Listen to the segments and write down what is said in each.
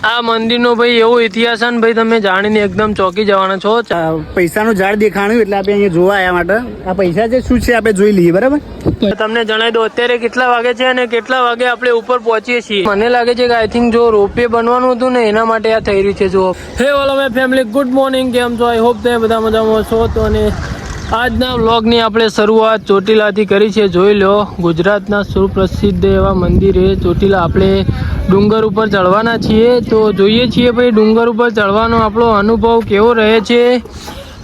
આ મંદિરનો ભાઈ એવો ઇતિહાસ છે ને ભાઈ, તમે જાણીને એકદમ ચોંકી જવાના છો. પૈસાનું ઝાડ દેખાણ્યું એટલે આપણે અહીંયા જોવા આવ્યા માટે. આ પૈસા છે શું છે આપણે જોઈ લઈએ, બરાબર? તમને જણાવી દો અત્યારે કેટલા વાગે છે અને કેટલા વાગે આપણે ઉપર પહોંચીએ છીએ. મને લાગે છે કે આઈ થિંક જો રોપવે બનવાનું હતું ને એના માટે આ થઈ રહ્યું છે. જો હે all my family, good morning, કેમ છો? આઈ હોપ તમે બધા મજામાં છો. તો અને આજના વ્લોગની આપણે શરૂઆત ચોટીલાથી કરી છે. જોઈ લો, ગુજરાતના સુપ્રસિદ્ધ એવા મંદિરે ચોટીલા આપણે ડુંગર ઉપર ચડવાના છીએ. તો જોઈએ છીએ ભાઈ ડુંગર ઉપર ચડવાનો આપણો અનુભવ કેવો રહે છે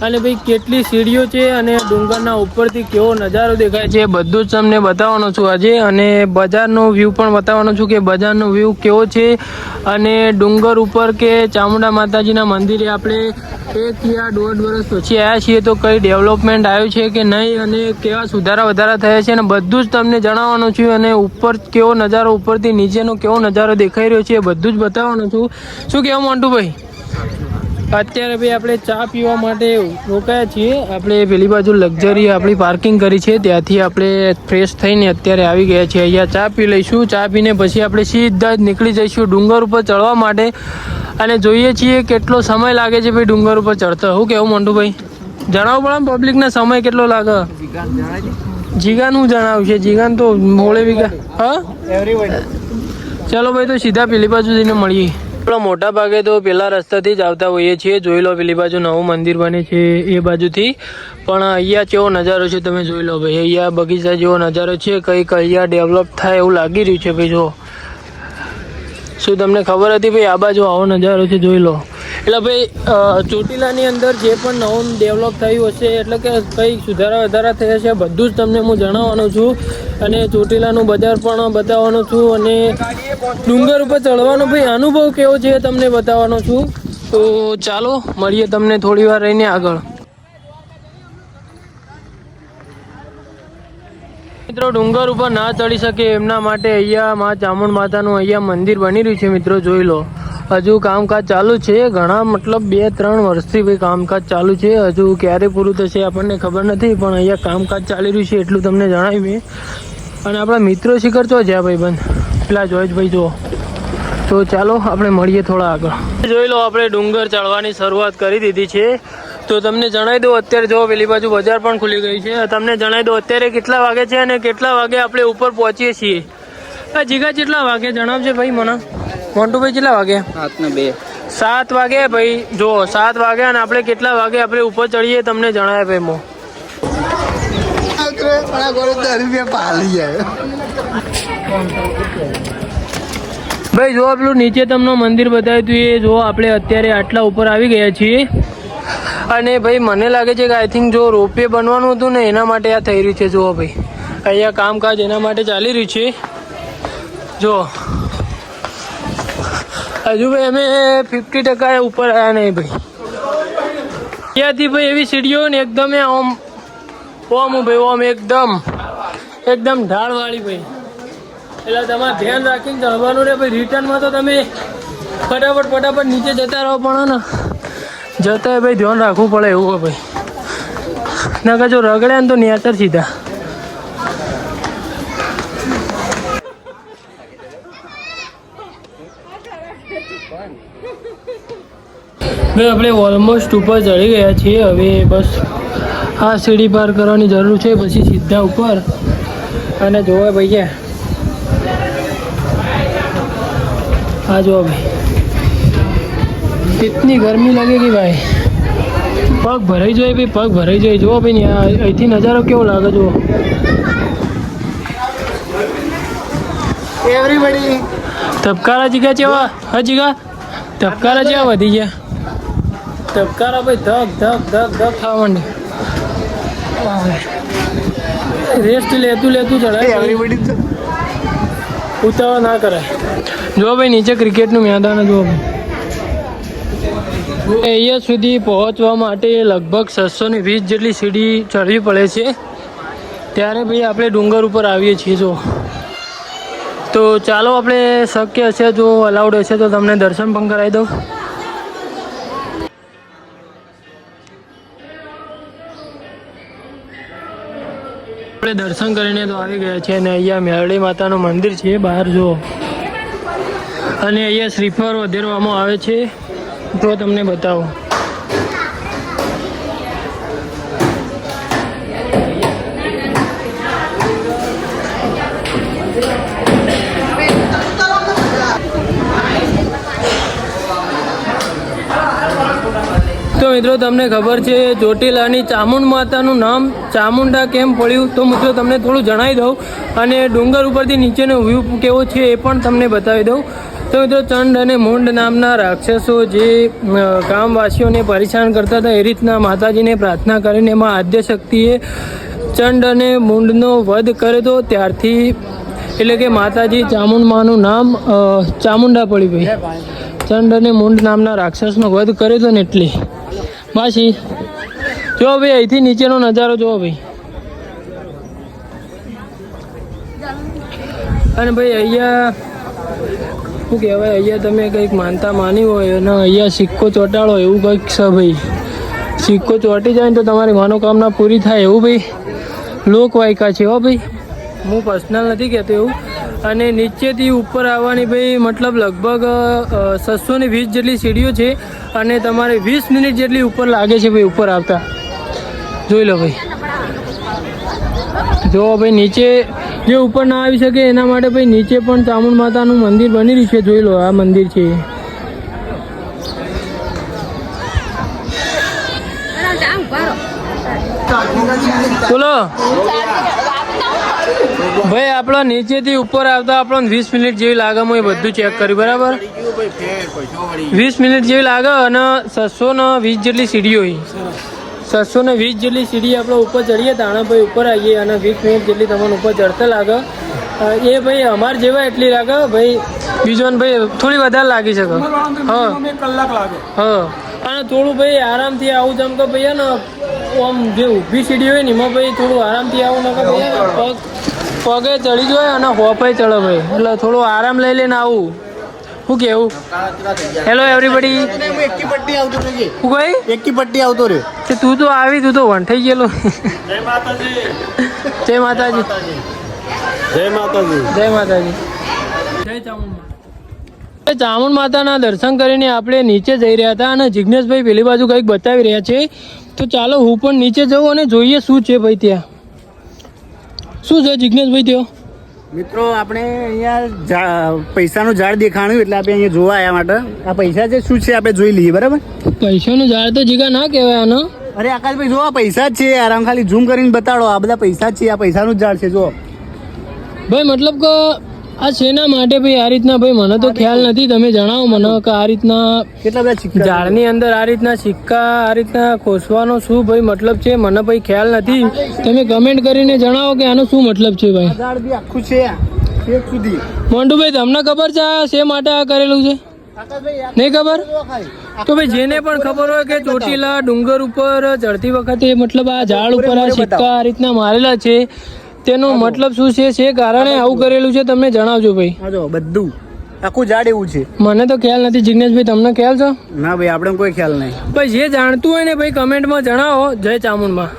અને ભાઈ કેટલી સીડીઓ છે અને ડુંગરના ઉપરથી કેવો નજારો દેખાય છે, બધું જ તમને બતાવવાનો છું આજે. અને બજારનો વ્યૂ પણ બતાવવાનો છું કે બજારનો વ્યૂ કેવો છે અને ડુંગર ઉપર કે ચામુંડા માતાજીના મંદિરે આપણે 1 યા 1.5 વર્ષ પછી આવ્યા છીએ તો કઈ ડેવલપમેન્ટ આવ્યું છે કે નહીં અને કેવા સુધારા વધારા થયા છે અને બધું જ તમને જણાવવાનું છું. અને ઉપર કેવો નજારો, ઉપરથી નીચેનો કેવો નજારો દેખાઈ રહ્યો છે એ બધું જ બતાવવાનું છું. શું કહેવું મોન્ટુભાઈ? અત્યારે ભાઈ આપણે ચા પીવા માટે રોકાયા છીએ. આપણે પેલી બાજુ લક્ઝરી આપણી પાર્કિંગ કરી છે, ત્યાંથી આપણે ફ્રેશ થઈને અત્યારે આવી ગયા છીએ. અહીંયા ચા પી લઈશું. ચા પીને પછી આપણે સીધા જ નીકળી જઈશું ડુંગર ઉપર ચડવા માટે. અને જોઈએ છીએ કેટલો સમય લાગે છે ભાઈ ડુંગર ઉપર ચડતો. શું કહેવું મોન્ટુભાઈ? જણાવો પડે પબ્લિકને સમય કેટલો લાગે? જીગાનું જણાવ્યું છે. જીગાન તો મોળે વીઘા. હા, ચલો ભાઈ, તો સીધા પેલી બાજુ જઈને મળીએ. આપણે મોટા ભાગે તો પેલા રસ્તાથી જ આવતા હોઈએ છીએ. જોઈ લો, પેલી બાજુ નવું મંદિર બને છે એ બાજુથી. પણ અહીંયા કેવો નજારો છે તમે જોઈ લો ભાઈ. અહીંયા બગીચા જેવો નજારો છે, કંઈક અહીંયા ડેવલપ થાય એવું લાગી રહ્યું છે ભાઈ. જો શું તમને ખબર હતી ભાઈ આ બાજુ આવો નજારો છે? જોઈ લો. એટલે ભાઈ ચોટીલાની અંદર જે પણ નવું ડેવલપ થયું હશે એટલે કે કંઈક સુધારા વધારા થયા છે બધું જ તમને હું જણાવવાનો છું. અને ચોટીલાનું બજાર પણ બતાવવાનો છું અને ડુંગર ઉપર ચડવાનો ભાઈ અનુભવ કેવો છે તમને બતાવવાનો છું. તો ચાલો મળીએ તમને થોડી વાર રહીને આગળ. મિત્રો ડુંગર ઉપર ના ચડી શકે એમના માટે અહીંયા મા ચામુંડ માતાનું અહીંયા મંદિર બની રહ્યું છે. મિત્રો જોઈ લો, હજુ કામકાજ ચાલુ છે. ઘણા મતલબ 2-3 વર્ષથી ભાઈ કામકાજ ચાલુ છે. હજુ ક્યારે પૂરું થશે આપણને ખબર નથી, પણ અહીંયા કામકાજ ચાલી રહ્યું છે એટલું તમને જણાવ્યું. અને આપણા મિત્રો શિખર તો જ્યાં ભાઈ બંધ પેલા જોયેશભાઈ જુઓ. તો ચાલો આપણે મળીએ થોડા આગળ. જોઈ લો, આપણે ડુંગર ચડવાની શરૂઆત કરી દીધી છે. તો તમને જણાવી દો અત્યારે જો પેલી બાજુ બજાર પણ ખુલી ગઈ છે. તમને જણાવી દો અત્યારે કેટલા વાગે છે અને કેટલા વાગે આપણે ઉપર પહોંચીએ છીએ. જીગા કેટલા વાગે જણાવજે ભાઈ મને. મોન્ટુભાઈ કેટલા વાગે? 7 વાગે ભાઈ. જો 7 વાગે અને આપણે કેટલા વાગે આપણે ઉપર ચડીએ તમને જણાવે ભાઈ. મો ભાઈ જો પેલું નીચે તમને મંદિર બતાવ્યું હતું એ જો આપણે અત્યારે આટલા ઉપર આવી ગયા છીએ. અને ભાઈ મને લાગે છે કે આઈ થિંક જો રોપવે બનવાનું હતું ને એના માટે આ થઈ રહ્યું છે. જુઓ ભાઈ અહીંયા કામકાજ એના માટે ચાલી રહ્યું છે. જો હજુ ભાઈ અમે 50% ઉપર આવ્યા નહીં ભાઈ. ત્યાંથી ભાઈ એવી સીડીઓ ને એકદમ ઓમ ભાઈ ઓમ એકદમ ઢાળવાળી ભાઈ. એટલે તમારે ધ્યાન રાખીને ચડવાનું ને ભાઈ. રિટર્નમાં તો તમે ફટાફટ નીચે જતા રહો, પણ ને જતા ભાઈ ધ્યાન રાખવું પડે એવું હોય ભાઈ. નકર જો રગડ્યા ને તો નેતર સીધા. ભાઈ આપણે ઓલમોસ્ટ ઉપર ચડી ગયા છીએ. હવે બસ આ સીડી પાર કરવાની જરૂર છે પછી સીધા ઉપર. અને જોવા ભાઈ આ જો ભાઈ इतनी गर्मी लगेगी भाई. पग भराई जाए भाई, पग भराई जाए. जो भाई અહીંથી નજારો કેવો લાગે જો. એવરીબડી ધબકારા જીગા જેવા. હા જીગા ધબકારા જેવા વધી ગયા. ધબકારા ભાઈ ધક થવા માંડી. રેસ્ટ લેતું ચડાય. એવરીબડી ઉતાવળ ના કરાય. જો ભાઈ નીચે ક્રિકેટનું મેદાન જો ભાઈ. અહીંયા સુધી પહોંચવા માટે લગભગ 620 જેટલી સીડી ચડવી પડે છે. ત્યારે ભાઈ આપણે ડુંગર ઉપર આવીએ છીએ. જો તો ચાલો આપણે શક્ય હશે જો અલાઉડ હશે તો તમને દર્શન પણ કરાવી દઉં. આપણે દર્શન કરીને તો આવી ગયા છીએ અને અહીંયા મેરડી માતાનું મંદિર છે બહાર જો. અને અહીંયા શ્રીફળ વધેરવામાં આવે છે. તો તમને બતાવું. તો મિત્રો તમને ખબર છે ચોટીલાની ચામુંડ માતાનું નામ ચામુંડા કેમ પડ્યું? તો મિત્રો તમને થોડું જણાવી દઉં અને ડુંગર ઉપરથી નીચેનો વ્યૂ કેવો છે એ પણ તમને બતાવી દઉં. તો મિત્રો ચંડ અને મૂંડ નામના રાક્ષસો જે ગામવાસીઓને પરેશાન કરતા હતા, એ રીતના માતાજીને પ્રાર્થના કરીને એમાં આદ્ય શક્તિએ ચંડ અને મૂંડનો વધ કર્યો હતો. ત્યારથી એટલે કે માતાજી ચામુંડ માનું નામ ચામુંડા પડી ભાઈ. ચંડ અને મૂંડ નામના રાક્ષસનો વધ કર્યો હતો ને એટલે બાસી. જો ભાઈ અહીંથી નીચેનો નજારો જુઓ ભાઈ. અને ભાઈ અહીંયા શું કહેવાય, અહીંયા તમે કંઈક માનતા માની હોય અને અહીંયા સિક્કો ચોંટાડો એવું કંઈક છે ભાઈ. સિક્કો ચોંટી જાય ને તો તમારી મનોકામના પૂરી થાય એવું ભાઈ લોકવાયકા છે હો ભાઈ. હું પર્સનલ નથી કહેતો એવું. અને નીચેથી ઉપર આવવાની ભાઈ મતલબ લગભગ 620 જેટલી સીડીઓ છે અને તમારે 20 મિનિટ જેટલી ઉપર લાગે છે ભાઈ ઉપર આવતા. જોઈ લો ભાઈ. જો ભાઈ નીચે જે ઉપર ના આવી શકે એના માટે ભાઈ નીચે પણ ચામુંડ માતાનું મંદિર બની રહ્યું છે. જોઈ લો આ મંદિર છે. બોલો ભાઈ, આપણો નીચેથી ઉપર આવતા આપણને 20 મિનિટ જેવી લાગે. હું એ બધું ચેક કર્યું બરાબર. 20 મિનિટ જેવી લાગે અને 620 જેટલી સીડીઓ હોય. 620 જેટલી સીડી આપણે ઉપર ચડીએ તાણે ભાઈ ઉપર આવીએ અને 20 મિનિટ જેટલી તમને ઉપર ચડતા લાગે. એ ભાઈ અમારે જેવા એટલી લાગે ભાઈ. બીજો ને ભાઈ થોડી વધારે લાગી શકે. હા કલાક લાગે. હા અને થોડું ભાઈ આરામથી આવું જેમ કે ભાઈ ને આમ જે ઊભી સીડી હોય ને એમાં ભાઈ થોડું આરામથી આવું ન કે ભાઈ પગે ચડી જાય અને હોપાઈ ચડે ભાઈ. એટલે થોડું આરામ લઈ લઈને આવું. શું કેવું? Hello everybody. એકી પટ્ટી આવતો રહ્યો. શું ભાઈ? એકી પટ્ટી આવતો રહ્યો. તું તો આવી, તું તો વંઠાઈ ગયેલો. જય માતાજી. જય માતાજી. જય માતાજી. જય માતાજી. જય ચામુંડ. ચામુંડ માતાના દર્શન કરીને આપણે નીચે જઈ રહ્યા હતા અને જિજ્ઞેશભાઈ પેલી બાજુ કંઈક બતાવી રહ્યા છે. તો ચાલો હું પણ નીચે જાઉં અને જોઈએ શું છે ભાઈ ત્યાં. શું છે જિજ્ઞેશભાઈ ત્યાં? મિત્રો આપણે અહીંયા પૈસાનું ઝાડ દેખાણું એટલે આપણે અહીંયા જોવા આવ્યા માટે. આ પૈસા છે શું છે આપણે જોઈ લઈએ બરાબર. પૈસાનું ઝાડ તો જીગા ના કહેવાય આનો. અરે આકાશભાઈ જો આ પૈસા જ છે યાર. આમ ખાલી ઝૂમ કરીને બતાડો. આ બધા પૈસા જ છે. આ પૈસાનું જ ઝાડ છે જો ભાઈ. મતલબ કે આ શેના માટે ભાઈ આ રીતના ભાઈ મને તો ખ્યાલ નથી. તમે જણાવો મને કે આ રીતના કેટલા બધા સિક્કા ઝાડની અંદર આ રીતના સિક્કા આ રીતના ખોસવાનો શું ભાઈ મતલબ છે મને ભાઈ ખ્યાલ નથી. તમે કમેન્ટ કરીને જણાવો કે આનો શું મતલબ છે ભાઈ. આ ઝાડ બી આખું છે છેક સુધી. મોન્ટુભાઈ તમને ખબર છે આ શે માટે આ કરેલું છે? નહીં ખબર? તો ભાઈ જેને પણ ખબર હોય કે ચોટીલા ડુંગર ઉપર ચડતી વખતે મતલબ આ ઝાડ ઉપર આ સિક્કા આ રીતના મારેલા છે તેનો મતલબ શું છે, છે કારણે આવું કરેલું છે તમને જણાવજો ભાઈ. હા જો બધું આખું ઝાડ એવું છે. મને તો ખ્યાલ નથી. જિજ્ઞેશભાઈ તમને ખ્યાલ છે? ના ભાઈ આપણે કોઈ ખ્યાલ નહીં. ભાઈ જે જાણતું હોય ને ભાઈ કમેન્ટમાં જણાવો. જય ચામુંડમાં.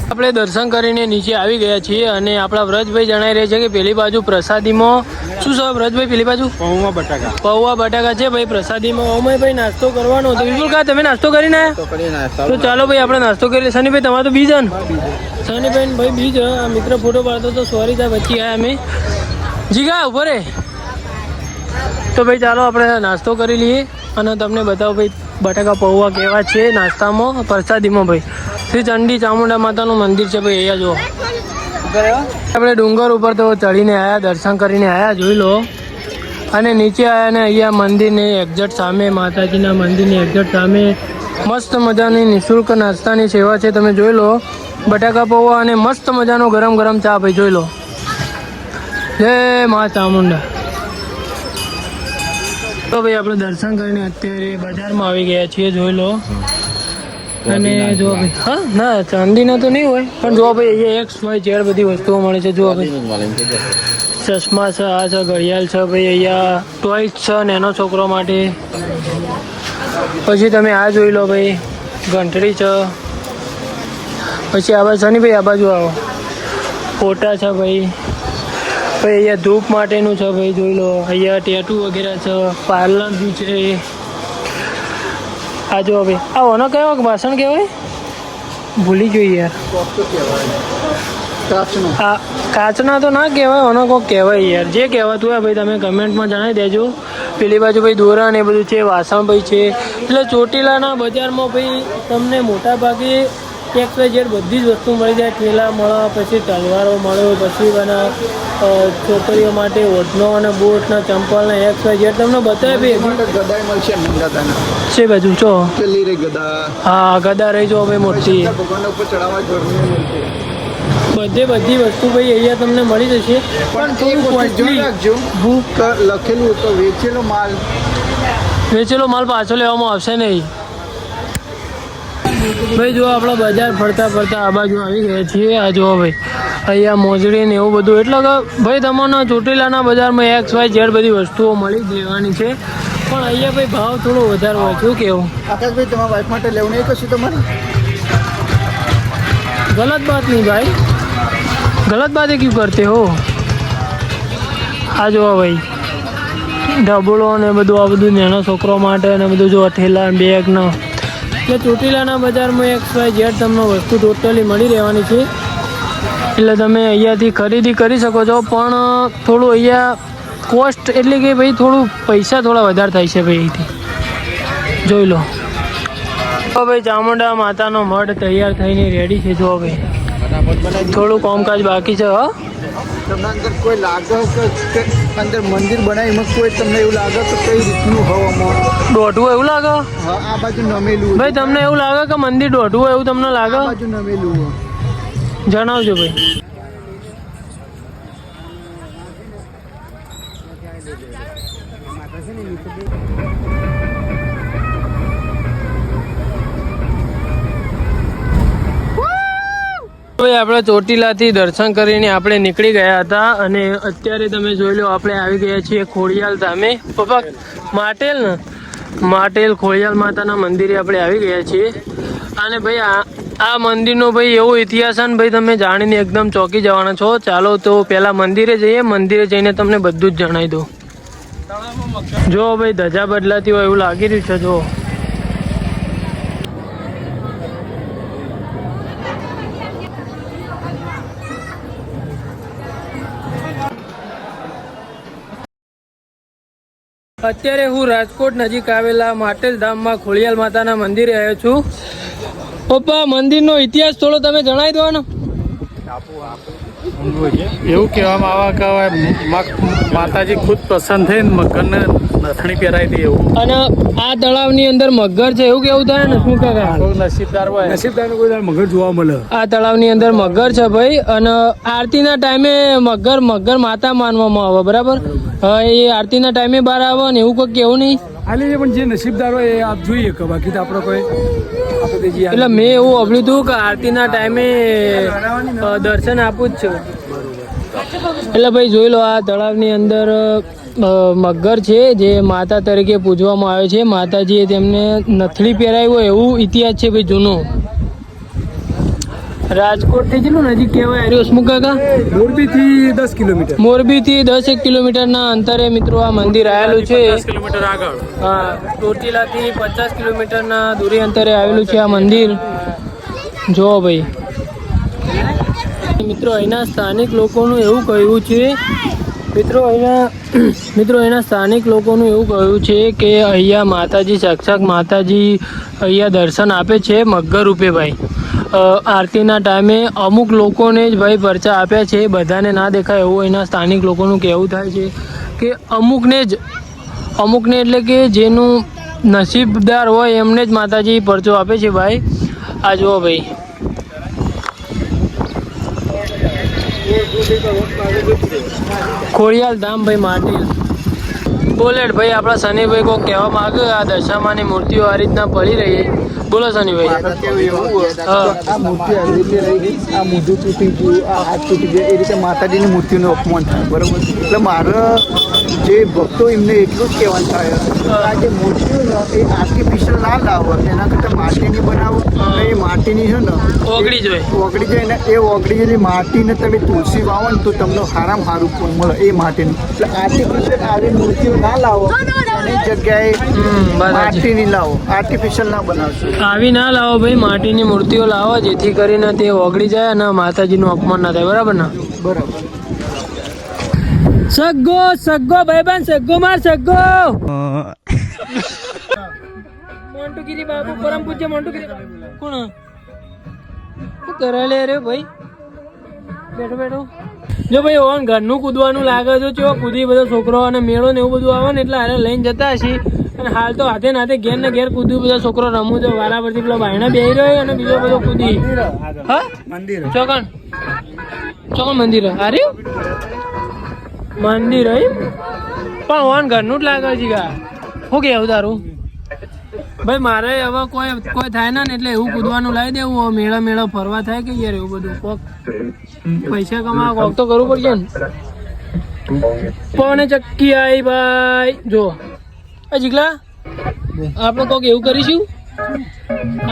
આપણે દર્શન કરીને નીચે આવી ગયા છીએ અને આપણા વ્રજભાઈ જણાવી રહ્યા છે કે પેલી બાજુ પ્રસાદીમાં શું છે વ્રજભાઈ? પેલી બાજુ પૌવા બટાકા. પૌવા બટાકા છે ભાઈ પ્રસાદીમાં. ઓમય ભાઈ નાસ્તો કરવાનો હતો. બિલકુલ કા તમે નાસ્તો કરીને આવ્યા? તો ચાલો ભાઈ આપણે નાસ્તો કરી. સનીભાઈ તમારે તો બીજ ને? સનીભાઈ ભાઈ બીજ. આ મિત્ર ફોટો પાડતો તો સોરી ત્યાં વચ્ચે આવ્યા અમે. જીગા ઉભો રે. તો ભાઈ ચાલો આપણે નાસ્તો કરી લઈએ અને તમને બતાવો ભાઈ બટાકા પૌવા કેવા છે નાસ્તામાં પ્રસાદીમાં ભાઈ. શ્રી ચંડી ચામુંડા માતાનું મંદિર છે ભાઈ. અહીંયા જો આપણે ડુંગર ઉપર તો ચડીને આવ્યા, દર્શન કરીને આવ્યા જોઈ લો. અને નીચે આવ્યા ને અહીંયા મંદિરની એક્ઝેક્ટ સામે માતાજીના મંદિરની એક્ઝેક્ટ સામે મસ્ત મજાની નિઃશુલ્ક નાસ્તાની સેવા છે. તમે જોઈ લો બટાકા પૌવા અને મસ્ત મજાનો ગરમ ગરમ ચા ભાઈ જોઈ લો. જય મા ચામુંડા. તો ભાઈ આપણે દર્શન કરીને અત્યારે બજારમાં આવી ગયા છીએ જોઈ લો. અને જો ભાઈ હા ના ચાંદીના તો નહીં હોય પણ જો ભાઈ અહીંયા એક્સ વાય ઝેડ બધી વસ્તુઓ મળે છે. જો ભાઈ ચશ્મા છે, આ છે ઘડિયાળ છે ભાઈ. અહીંયા ટોયસ છે નાનો છોકરો માટે. પછી તમે આ જોઈ લો ભાઈ ઘંટડી છે. પછી આ બાજુ શનિ ભાઈ આ બાજુ આવો ફોટા છે ભાઈ. ભાઈ અહીંયા ધૂપ માટેનું છે ભાઈ, જોઈ લો. અહીંયા ટેટુ વગેરે છે, પાર્લર બી છે. આ જો ભાઈ, આ ઓનો કયો વાસણ કહેવાય? ભૂલી ગયો યાર. આ કાચના તો ના કહેવાય, ઓનો કોક કહેવાય યાર. જે કહેવાતું હોય ભાઈ તમે કમેન્ટમાં જણાવી દેજો. પેલી બાજુ ભાઈ દોરા ને એ બધું છે, વાસણ ભાઈ છે. એટલે ચોટીલાના બજારમાં ભાઈ તમને મોટા ભાગે XYZ બધી જ વસ્તુ મળી જાય. ઠેલા મળે, પછી તલવારો મળે, પછી બના છોકરીઓ માટે ઓઢનો અને બૂટના ચંપલ ને XYZ તમને બતાવે ભાઈ. ગદાય મળશે મંગાતાના છે બાજુ છો. પેલી રે ગદા. હા, ગદા રહી જો ભાઈ મોટી. ભગવાન ઉપર ચડાવવા ઘરની મળશે. બધી વસ્તુ ભાઈ અહીંયા તમને મળી જશે. પણ થોડું કોસ્ટલી રાખજો. લખેલું તો વેચેલો માલ પાછો લેવામાં આવશે નહીં ભાઈ. જો આપણે બજાર ફરતા ફરતા આ બાજુ આવી ગયા છીએ. આ જુઓ ભાઈ, અહીંયા મોજડી ને એવું બધું. એટલે કે ભાઈ તમને ચોટીલાના બજારમાં XYZ બધી વસ્તુઓ મળી જ લેવાની છે. પણ અહીંયા ભાઈ ભાવ થોડો વધારે હોય. શું કેવું આકાશભાઈ, તમારા વાઈફ માટે લેવું નહીં કશું તમારે? गलत बात नहीं भाई, गलत बातें क्यों करते हो? आ जाओ भाई, ઢબુલો ને બધું, આ બધું નાના છોકરો માટે ને બધું. જો ઠેલા બેગ ને એટલે ચોટીલાના બજારમાં XYZ તમને વસ્તુ ટોટલી મળી રહેવાની છે. એટલે તમે અહીંયાથી ખરીદી કરી શકો છો. પણ થોડું અહીંયા કોસ્ટ એટલે કે ભાઈ થોડું પૈસા થોડા વધારે થાય છે ભાઈ. અહીંથી જોઈ લો. ભાઈ ચામુંડા માતાનો મઢ તૈયાર થઈને રેડી છે. જો ભાઈ થોડું કામકાજ બાકી છે. હા, તમને અંદર કોઈ લાગે કે અંદર મંદિર બનાવી એમાં કોઈ તમને એવું લાગે કે કઈ રીતનું હવામાં દોઢવું એવું લાગે? હા, આ બાજુ નમેલું. ભાઈ તમને એવું લાગે કે મંદિર દોઢવું એવું તમને લાગે? આ બાજુ નમેલું જણાવજો ભાઈ. ભાઈ આપણે ચોટીલાથી દર્શન કરીને આપણે નીકળી ગયા હતા અને અત્યારે તમે જોઈ લો આપણે આવી ગયા છીએ ખોડિયાલ ધામે. પપ્પા માટેલ ને માટેલ ખોડિયાલ માતાના મંદિરે આપણે આવી ગયા છીએ. અને ભાઈ આ મંદિરનો ભાઈ એવો ઇતિહાસ છે ને ભાઈ, તમે જાણીને એકદમ ચોંકી જવાના છો. ચાલો તો પહેલા મંદિરે જઈએ. મંદિરે જઈને તમને બધું જ જણાવી દઉં. જો ભાઈ ધજા બદલાતી હોય એવું લાગી રહ્યું છે. જો અત્યારે હું રાજકોટ નજીક આવેલા માટેલ ધામમાં ખોડિયાલ માતાના મંદિરે આવ્યો છું. પપ્પા મંદિરનો ઇતિહાસ થોડો તમે જણાવી દો ને. એવું કહેવામાં આવે કે માતાજી ખુદ પ્રસન્ન થઈને મગરને નથણી પહેરાવી દે એવું. અને આ તળાવની અંદર મગર છે એવું કેવું થાય ને? શું કાકા કોઈ નસીબદાર હોય, નસીબદાર કોઈ મગર જોવા મળે. આ તળાવની અંદર મગર છે ભાઈ. અને આરતીના ટાઈમે મગર માતા માનવામાં આવે. બરાબર? એ આરતીના ટાઈમે બહાર આવે ને એવું કોઈ કેવું નહીં. હાલી પણ જે નસીબદાર હોય એ આપ જોઈએ કે બાકી તો આપણે કોઈ એટલે મેં એવું સાંભળ્યું હતું કે આરતીના ટાઈમે દર્શન આપું જ છું. એટલે ભાઈ જોઈ લો, આ તળાવની અંદર મગર છે જે માતા તરીકે પૂજવામાં આવે છે. માતાજીએ તેમને નથડી પહેરાવી હોય એવું ઇતિહાસ છે ભાઈ જૂનો. રાજકોટથી કેટલું નજીક કહેવાય હરિઓસ્મુખ કાકા? મોરબીથી 10 કિલોમીટર. મોરબીથી 10 કિલોમીટરના અંતરે મિત્રો આ મંદિર આવેલું છે. 10 કિલોમીટર આગળ. હા, ચોટીલાથી 50 કિલોમીટરના દૂરી અંતરે આવેલું છે આ મંદિર. જો ભાઈ મિત્રો અહીંના સ્થાનિક લોકોનું એવું કહ્યું છે મિત્રો એના સ્થાનિક લોકોનું એવું કહ્યું છે કે અહીંયા માતાજી સાક્ષાત માતાજી અહીંયા દર્શન આપે છે મગર રૂપે ભાઈ. આરતીના ટાઈમે અમુક લોકોને જ ભાઈ પરચા આપ્યા છે, બધાને ના દેખાય એવું એના સ્થાનિક લોકોનું કહેવું થાય છે કે અમુકને એટલે કે જેનું નસીબદાર હોય એમને જ માતાજી પરચો આપે છે ભાઈ. આ જુઓ ભાઈ, ખોડિયાલ ધામ ભાઈ માટેલ. બોલેટ ભાઈ આપણા શનિભાઈ કોઈ કહેવા માંગે આ દશામાની મૂર્તિઓ આ રીતના પડી રહી છે. બોલો શનિભાઈ. મારા કેવું એવું હા. આ મૂર્તિ આવી રીતે રહી ગઈ, આ મોઢું તૂટી ગયું, આ હાથ તૂટી ગયા, એ રીતે માતાજીની મૂર્તિનું અપમાન થાય. બરોબર, એટલે મારા જે ભક્તો એમને એટલું જ કહેવાનું થાય આ જે મૂર્તિઓ ને એ આર્ટિફિશિયલ ના લાવો, એના કરતાં માટીની બનાવો. અને એ માટીની છે ને ઓગળી જોઈએ. ઓગળી જાય ને એ ઓગળી ગયેલી માટીને તમે તુલસી વાવો ને તો તમને સારામાં સારું ફળ મળે એ માટીનું. એટલે આર્ટિફિશિયલ આવી મૂર્તિઓ ના લાવો, એની જગ્યાએ માટીની લાવો, આર્ટિફિશિયલ ના બનાવશો. આવી ના લાવો ભાઈ, માટીની મૂર્તિઓ લાવો જેથી કરીને તે ઓગળી જાય અને માતાજીનું અપમાન ના થાય. બરાબર ને? બરાબર. સગ્ગો સગ્ગો ભાઈબંધ, સગ્ગો માર સગ્ગો. મોન્ટુગીરી બાબુ, પરમ પૂજ્ય મોન્ટુગીરી બાબુ. કોણ શું કરે લે રે ભાઈ? બેઠો બેઠો. જો ભાઈ ઓન ઘરનું કૂદવાનું લાગે છે, ચેવો કૂદી બધો છોકરો અને મેળો ને એવું બધું આવે ને એટલે હારે લઈને જતા હશે. અને હાલ તો હાથે નાથે ઘેર ને ઘેર કૂદ્યું બધા છોકરો રમવું છે. વારા પરથી પેલો ભાઈના બેહી રહ્યો અને બીજો બધો કૂદી. હા મંદિર ચોકણ ચોકણ મંદિર અરે મંદિર પણ ઓન ઘરનું જ લાગે છે ગા. શું કેવું તારું ભાઈ? મારે હવે કોઈ થાય ને એટલે એવું કૂદવાનું લાવી દેવું. મેળા મેળા ફરવા થાય કે યાર એવું બધું કોક પૈસા કમાવા કોક તો કરવું પડશે ને. પણ ચક્કી આવી ભાઈ. જો જીગલા આપણે કોક એવું કરીશું,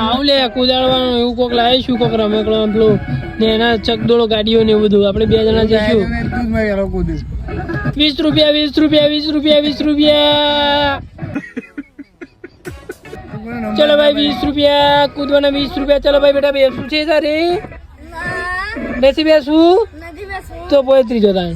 આવ લે કુદાડવાનું એવું કોક લાવીશું, કોક રમકડો પેલું ને એના ચકદોડો ગાડીઓ ને એવું બધું. આપણે 2 જણા જઈશું. 20 રૂપિયા 20 રૂપિયા 20 રૂપિયા 20 રૂપિયા. ચલો ભાઈ 20 રૂપિયા કૂદવાના 20 રૂપિયા. ચલો ભાઈ બેટા બેસવું છે તારે? બેસવું તો પોતરી જતા.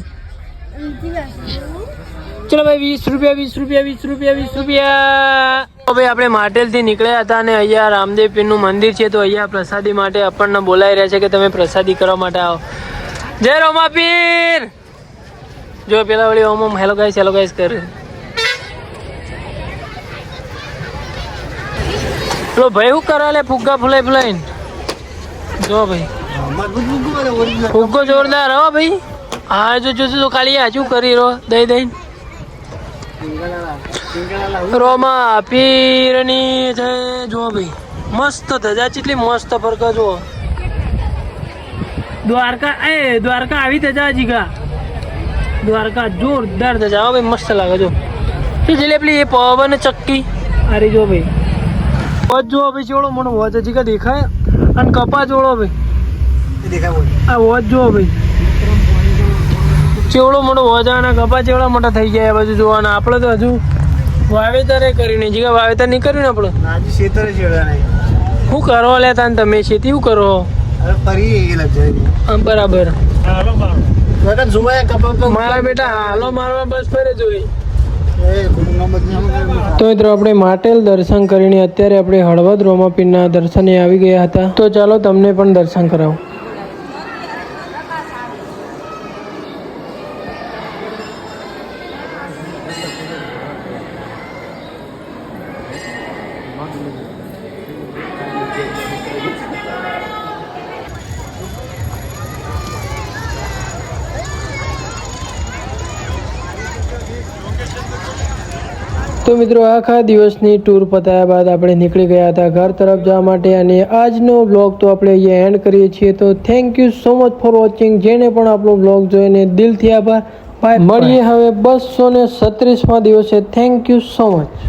ચલો ભાઈ 20 રૂપિયા 20 રૂપિયા 20 રૂપિયા 20 રૂપિયા. તો ભાઈ આપણે માટેલ થી નીકળ્યા હતા અને અહીંયા રામદેવ પીર નું મંદિર છે, તો અહીંયા પ્રસાદી માટે આપણને બોલાવી રહ્યા છે કે તમે પ્રસાદી કરવા માટે આવો. જય રોમા પીર. જો પેલા વળી ઓમ હેલો ગાઈસ કરે. પેલો ભાઈ શું કરે લે ફુગ્ગા ફૂલાઈને? જો ભાઈ ફુગ્ગો જોરદાર હો ભાઈ. હા જો કાલી હાજુ કરી રહો દઈ રોમા પીરની છે. જો ભાઈ મસ્ત ધજા કેટલી મસ્ત ફરકા. જો દ્વારકા આવી ધજા જીગા. દ્વારકા જોરદાર ધજા હો ભાઈ, મસ્ત લાગે. જો જલેબલી એ પવન ચક્કી અરે જો ભાઈ વોચ જો ભાઈ ચેવડો મોટો વોચ હજી કા દેખાય. અને કપા જોડો ભાઈ, આ વોચ જો ભાઈ ચેવડો મોટો વોચ અને કપા ચેવડા મોટા થઈ ગયા બાજુ જોવાના. આપણે તો હજુ વાવેતર કરીને જીગા વાવેતર નહીં કર્યું ને આપણે. શું કરો લે તાન તમે ખેતી શું કરો? બરાબર મારા બેટા હાલો મારવા બસ ફરે જોઈ. તો મિત્રો આપણે માટેલ દર્શન કરીને અત્યારે આપણે હળવદ રોમાપીરના દર્શને આવી ગયા હતા. તો ચાલો તમને પણ દર્શન કરાવો. તો મિત્રો આખા દિવસની ટૂર પતાયા બાદ આપણે નીકળી ગયા હતા ઘર તરફ જવા માટે. અને આજનો બ્લોગ તો આપણે અહીંયા એન્ડ કરીએ છીએ. તો thank you so much for watching. જેને પણ આપણો બ્લોગ જોઈને દિલથી આભાર. બાય. મળીએ હવે 236મા દિવસે. Thank you so much.